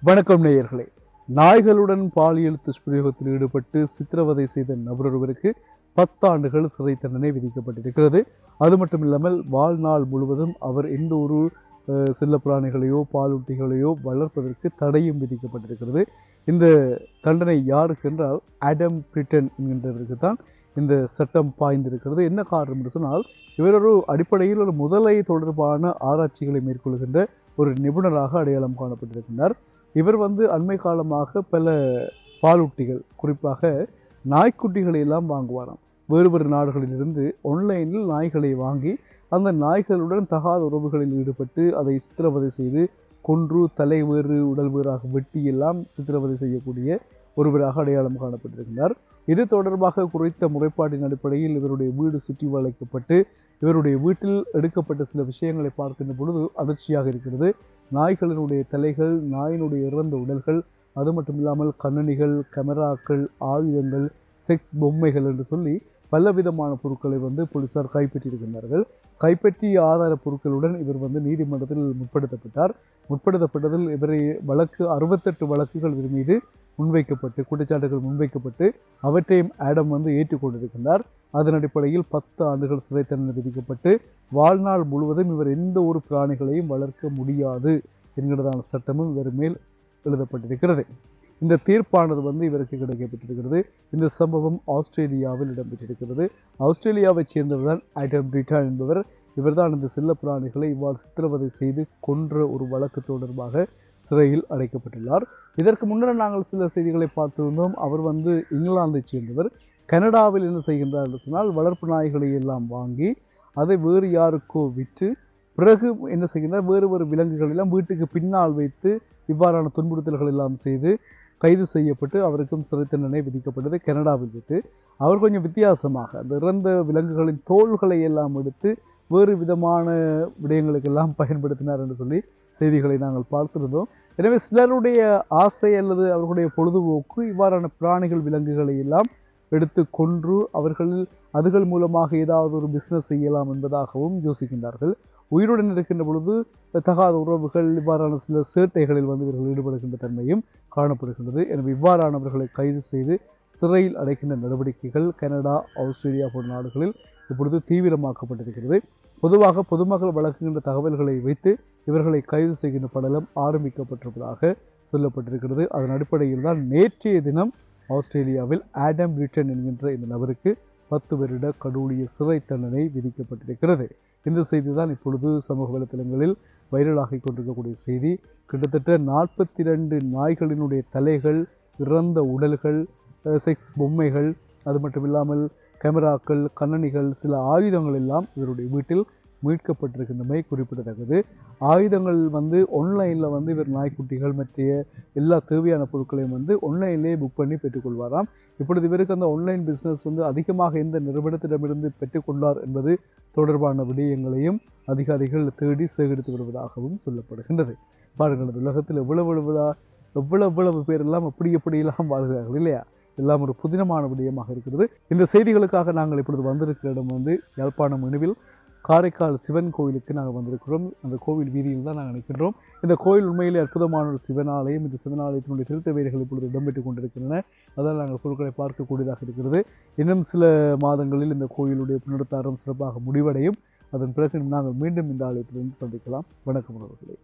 வணக்கம் நேயர்களே. நாய்களுடன் பாலியல் துஷ்பிரயோகத்தில் ஈடுபட்டு சித்திரவதை செய்த நபரொருவருக்கு 10 ஆண்டுகள் சிறை தண்டனை விதிக்கப்பட்டிருக்கிறது. அது மட்டும் இல்லாமல் வாழ்நாள் முழுவதும் அவர் எந்த ஒரு செல்ல பிராணிகளையோ பாலூட்டிகளையோ வளர்ப்பதற்கு தடையும் விதிக்கப்பட்டிருக்கிறது. இந்த தண்டனை யாருக்கு என்றால் ஆடம் பிரிட்டன் என்கின்றவருக்கு தான் இந்த சட்டம் பாய்ந்திருக்கிறது. என்ன காரணம் என்று சொன்னால், இவர் ஒரு அடிப்படையில் ஒரு முதலை தொடர்பான ஆராய்ச்சிகளை மேற்கொள்கின்ற ஒரு நிபுணராக அடையாளம் காணப்பட்டிருக்கின்றார். இவர் அண்மை காலமாக பல பாலூட்டிகள், குறிப்பாக நாய்க்குட்டிகளை எல்லாம் வாங்குவாராம். வேறு நாடுகளிலிருந்து ஆன்லைனில் நாய்களை வாங்கி அந்த நாய்களுடன் தகாத உறவுகளில் ஈடுபட்டு அதை சித்திரவதை செய்து கொன்று தலை வேறு உடல் வேறாக வெட்டி எல்லாம் சித்திரவதை செய்யக்கூடிய ஒருவராக அடையாளம் காணப்பட்டிருக்கிறார். இது தொடர்பாக குறித்த முறைப்பாட்டின் அடிப்படையில் இவருடைய வீடு சுற்றி வளைக்கப்பட்டு இவருடைய வீட்டில் எடுக்கப்பட்ட சில விஷயங்களை பார்க்கின்ற பொழுது அதிர்ச்சியாக இருக்கிறது. நாய்களினுடைய தலைகள், நாயினுடைய இறந்த உடல்கள், அது மட்டும் இல்லாமல் கண்ணனிகள், கேமராக்கள், ஆயுதங்கள், செக்ஸ் பொம்மைகள் என்று சொல்லி பலவிதமான பொருட்களை போலீசார் கைப்பற்றியிருக்கின்றார்கள். கைப்பற்றிய ஆதார பொருட்களுடன் இவர் நீதிமன்றத்தில் முற்படுத்தப்பட்டதில் இவரை 68 வழக்குகள் இவர் மீது முன்வைக்கப்பட்டு, குற்றச்சாட்டுகள் முன்வைக்கப்பட்டு அவற்றையும் ஆடம் ஏற்றுக்கொண்டிருக்கின்றார். அதன் அடிப்படையில் 10 ஆண்டுகள் சிறை தண்டனை விதிக்கப்பட்டு வாழ்நாள் முழுவதும் இவர் எந்த ஒரு பிராணிகளையும் வளர்க்க முடியாது என்கிறதான சட்டமும் இவர் மேல் எழுதப்பட்டிருக்கிறது. இந்த தீர்ப்பானது இவருக்கு கிடைக்கப்பட்டிருக்கிறது. இந்த சம்பவம் ஆஸ்திரேலியாவில் இடம்பெற்றிருக்கிறது. ஆஸ்திரேலியாவைச் சேர்ந்தவர்தான் ஆடம் பிரிட்டன் என்பவர். இவர்தான் இந்த செல்ல பிராணிகளை இவ்வாறு சித்திரவதை செய்து கொன்ற ஒரு வழக்கு தொடர்பாக சிறையில் அடைக்கப்பட்டுள்ளார். இதற்கு முன்னர் நாங்கள் சில செய்திகளை பார்த்திருந்தோம். அவர் இங்கிலாந்தைச் சேர்ந்தவர். கனடாவில் என்ன செய்கின்றார் என்று சொன்னால், வளர்ப்பு நாய்களை எல்லாம் வாங்கி அதை வேறு யாருக்கோ விற்று பிறகு என்ன செய்கின்றார், வேறு விலங்குகள் எல்லாம் வீட்டுக்கு பின்னால் வைத்து இவ்வாறான துன்புறுத்தல்கள் எல்லாம் செய்து கைது செய்யப்பட்டு அவருக்கும் சிறை தண்டனை விதிக்கப்பட்டது கனடாவில் வைத்து. அவர் கொஞ்சம் வித்தியாசமாக அந்த இறந்த விலங்குகளின் தோள்களை எல்லாம் எடுத்து வேறு விதமான விடயங்களுக்கெல்லாம் பயன்படுத்தினார் என்று சொல்லி செய்திகளை நாங்கள் பார்த்திருந்தோம். எனவே சிலருடைய ஆசை அல்லது அவர்களுடைய பொழுதுபோக்கு இவ்வாறான பிராணிகள், விலங்குகளை எல்லாம் எடுத்து கொன்று அதுகள் மூலமாக ஏதாவது ஒரு பிஸ்னஸ் செய்யலாம் என்பதாகவும் யோசிக்கின்றார்கள். உயிருடன் இருக்கின்ற பொழுது தகாத உறவுகள், இவ்வாறான சில சேட்டைகளில் இவர்கள் ஈடுபடுகின்ற தன்மையும் காணப்படுகின்றது. எனவே இவ்வாறானவர்களை கைது செய்து சிறையில் அடைக்கின்ற நடவடிக்கைகள் கனடா, ஆஸ்திரேலியா போன்ற நாடுகளில் இப்பொழுது தீவிரமாக்கப்பட்டிருக்கிறது. பொதுவாக பொதுமக்கள் வழங்குகின்ற தகவல்களை வைத்து இவர்களை கைது செய்கின்ற படலம் ஆரம்பிக்கப்பட்டிருப்பதாக சொல்லப்பட்டிருக்கிறது. அதன் அடிப்படையில் தான் நேற்றைய தினம் ஆஸ்திரேலியாவில் ஆடம் பிரிட்டன் என்கின்ற இந்த நபருக்கு 10 வருட கடூழிய சிறை தண்டனை விதிக்கப்பட்டிருக்கிறது. இந்த செய்தி தான் இப்பொழுது சமூக வலைத்தளங்களில் வைரலாகி கொண்டிருக்கக்கூடிய செய்தி. கிட்டத்தட்ட 42 நாய்களினுடைய தலைகள், இறந்த உடல்கள், செக்ஸ் பொம்மைகள், அது மட்டும் இல்லாமல் கேமராக்கள், கண்ணனிகள், சில ஆயுதங்கள் எல்லாம் இவருடைய வீட்டில் மீட்கப்பட்டிருக்கின்றமை குறிப்பிடத்தக்கது. ஆயுதங்கள் ஆன்லைனில் இவர் நாய்க்குட்டிகள் மற்ற எல்லா தேவையான பொருட்களையும் ஆன்லைன்லேயே புக் பண்ணி பெற்றுக்கொள்வாராம். இப்பொழுது இவருக்கு அந்த ஆன்லைன் பிஸ்னஸ் அதிகமாக எந்த நிறுவனத்திடமிருந்து பெற்றுக்கொண்டார் என்பது தொடர்பான விடயங்களையும் அதிகாரிகள் தேடி சேகரித்து வருவதாகவும் சொல்லப்படுகின்றது. பாருங்கள், உலகத்தில் எவ்வளவு பேரெல்லாம் எப்படியெல்லாம் வாழ்கிறார்கள் இல்லையா? எல்லாம் ஒரு புதினமான விடயமாக இருக்கிறது. இந்த செய்திகளுக்காக நாங்கள் இப்பொழுது வந்திருக்கிற இடம் யாழ்ப்பாணம் இணுவில் காரைக்கால் சிவன் கோவிலுக்கு நாங்கள் வந்திருக்கிறோம். அந்த கோவில் வீதியில் தான் நாங்கள் நிற்கின்றோம். இந்த கோவில் உண்மையிலே அற்புதமான ஒரு சிவனாலயம். இந்த சிவனாலயத்தினுடைய திருத்த வேலைகள் இப்பொழுது இடம்பெற்றுக் கொண்டிருக்கின்றன. அதனால் நாங்கள் பொருட்களை பார்க்கக்கூடியதாக இருக்கிறது. இன்னும் சில மாதங்களில் இந்த கோவிலுடைய புனருத்தாரம் சிறப்பாக முடிவடையும். அதன் பிறகு நாங்கள் மீண்டும் இந்த ஆலயத்திலிருந்து சந்திக்கலாம். வணக்கம் அவர்களே.